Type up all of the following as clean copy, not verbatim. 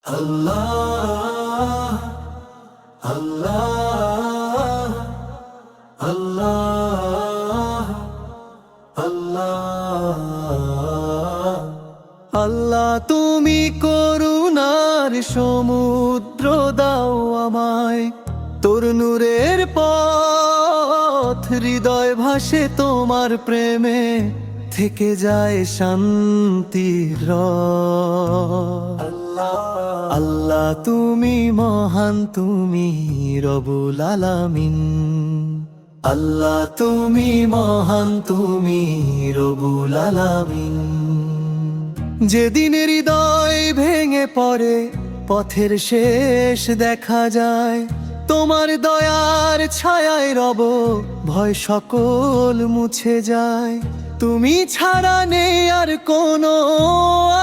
আল্লাহ আল্লাহ আল্লাহ আল্লাহ আল্লাহ তুমি করুণার সমুদ্র দাও আমায়, তোর নূরের পথ হৃদয় ভাসে তোমার প্রেমে, থেকে যায় শান্তির রথ। আল্লাহ তুমি মহান, তুমি রব্বুল আলামিন। আল্লাহ তুমি মহান, তুমি রব্বুল আলামিন। যেদিন হৃদয় ভেঙে পড়ে পথের শেষ দেখা যায়, তোমার দয়ার ছায়ায় রব ভয় সকল মুছে যায়। তুমি ছাড়া নেই আর কোনো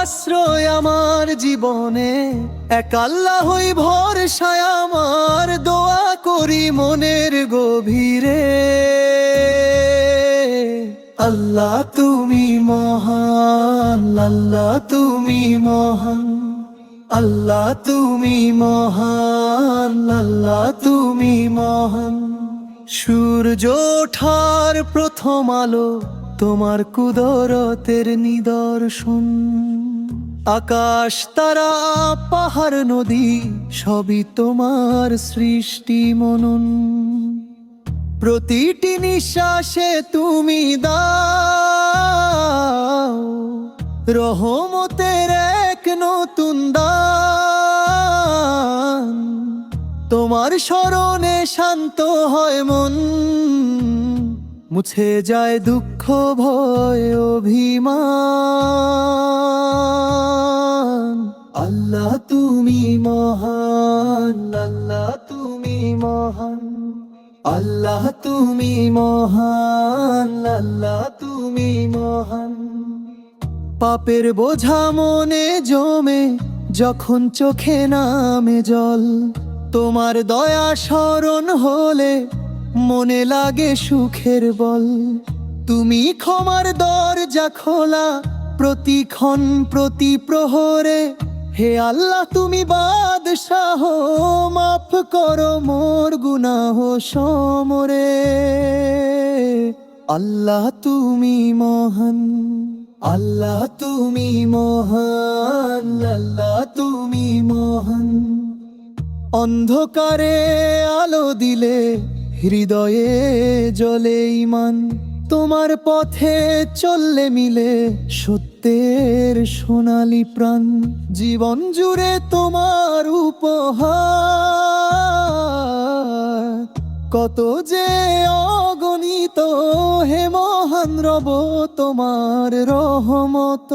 আশ্রয় আমার জীবনে, এক আল্লাহই ভরসায় আমার, দোয়া করি মনের গভীরে। আল্লাহ তুমি মহান, আল্লাহ তুমি মহান, আল্লাহ তুমি মহান, আল্লাহ তুমি মহান। সূর্য ওঠার প্রথম আলো তোমার কুদরতের নিদর্শন, আকাশ তারা পাহাড় নদী সবই তোমার সৃষ্টি মনন। প্রতিটি নিঃশ্বাসে তুমি দাও রহমতের এক নতুন দান, তোমার স্মরণে শান্ত হয় মন, মুছে যায় দুঃখ ভয় অভিমান। আল্লাহ তুমি মহান, আল্লাহ তুমি মহান, আল্লাহ তুমি মহান, আল্লাহ তুমি মহান। পাপের বোঝা মনে জমে যখন চোখে নামে জল, তোমার দয়া স্মরণ হলে মনে লাগে সুখের বল। তুমি ক্ষমার দরজা খোলা প্রতিক্ষণ প্রতি প্রহরে, হে আল্লাহ তুমি বাদশাহ, মাফ করো মোর গুনাহ সমরে। আল্লাহ তুমি মহান, আল্লাহ তুমি মহান, আল্লাহ তুমি মহান। অন্ধকারে আলো দিলে হৃদয়ে জ্বলে ঈমান, তোমার পথে চললে মিলে সত্যের সোনালী প্রাণ। জীবন জুড়ে তোমার উপহার কত যে অগণিত, হে মহান রব তোমার রহমত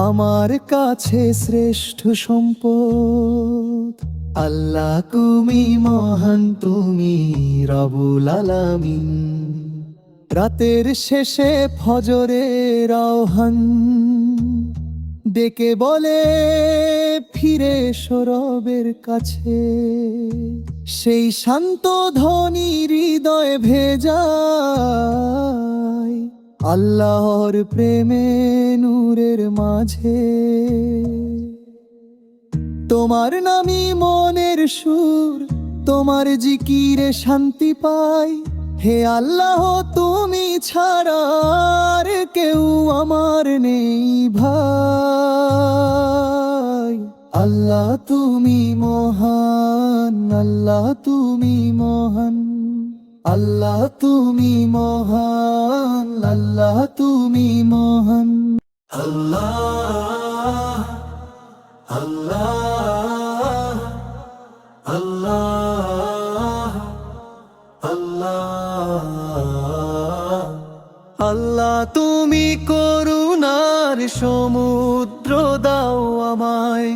আমার কাছে শ্রেষ্ঠ সম্পদ। আল্লাহ তুমি মহান, তুমি রব্বুল আলামিন। রাতের শেষে ফজরের আহ্বান ডেকে বলে ফিরে সরবের কাছে, সেই শান্ত ধ্বনি হৃদয় ভেজায় আল্লাহর প্রেমে নূরের মাঝে। তোমার নামই মনের সুর, তোমার জিকিরে শান্তি পাই, হে আল্লাহ তুমি ছাড়া আর কেউ আমার নেই ভাই। আল্লাহ তুমি মহান, আল্লাহ তুমি মহান, আল্লাহ তুমি মহান, আল্লাহ তুমি মহান। আল্লাহ আল্লাহ আল্লাহ আল্লাহ আল্লাহ তুমি করুণার সমুদ্র দাও আমায়,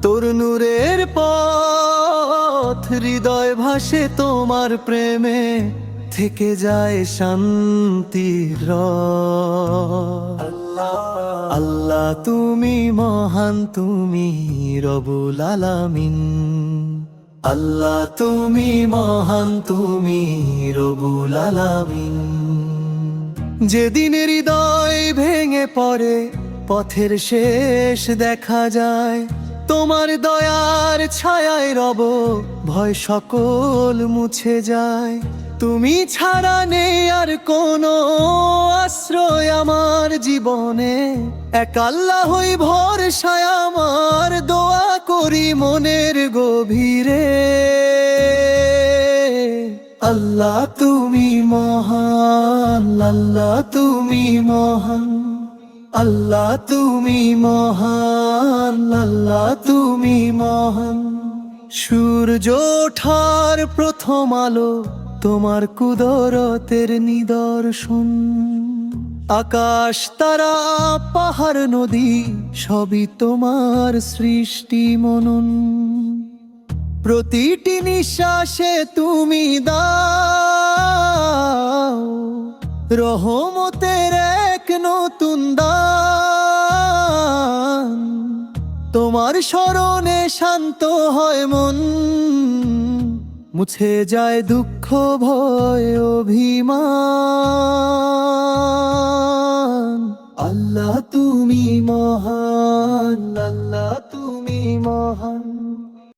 তোর নূরের পথ হৃদয় ভাসে তোমার প্রেমে, থেকে যায় শান্তির রথ। আল্লাহ তুমি মহান, তুমি রব্বুল আলামিন। আল্লাহ তুমি মহান, তুমি রব্বুল আলামিন। যেদিন হৃদয় ভেঙে পড়ে পথের শেষ দেখা যায়। তোমার দয়ার ছায়ায় রব, ভয় সকল মুছে যায়। তুমি ছাড়া নেই আর কোনো আশ্রয় আমার জীবনে, এক আল্লাহই ভরসায় আমার, দোয়া করি মনের গভীরে। আল্লাহ তুমি মহান, আল্লাহ তুমি মহান, আল্লাহ তুমি মহান, আল্লাহ তুমি মহান। সূর্য ওঠার প্রথম আলো তোমার কুদরতের নিদর্শন। আকাশ তারা পাহাড় নদী সবই তোমার সৃষ্টি মনন। প্রতিটি নিঃশ্বাসে তুমি দাও রহমতের এক নতুন দান। তোমার স্মরণে শান্ত হয় মন, মুছে যায় দুঃখ ভয় অভিমান। আল্লাহ তুমি মহান, আল্লাহ তুমি মহান।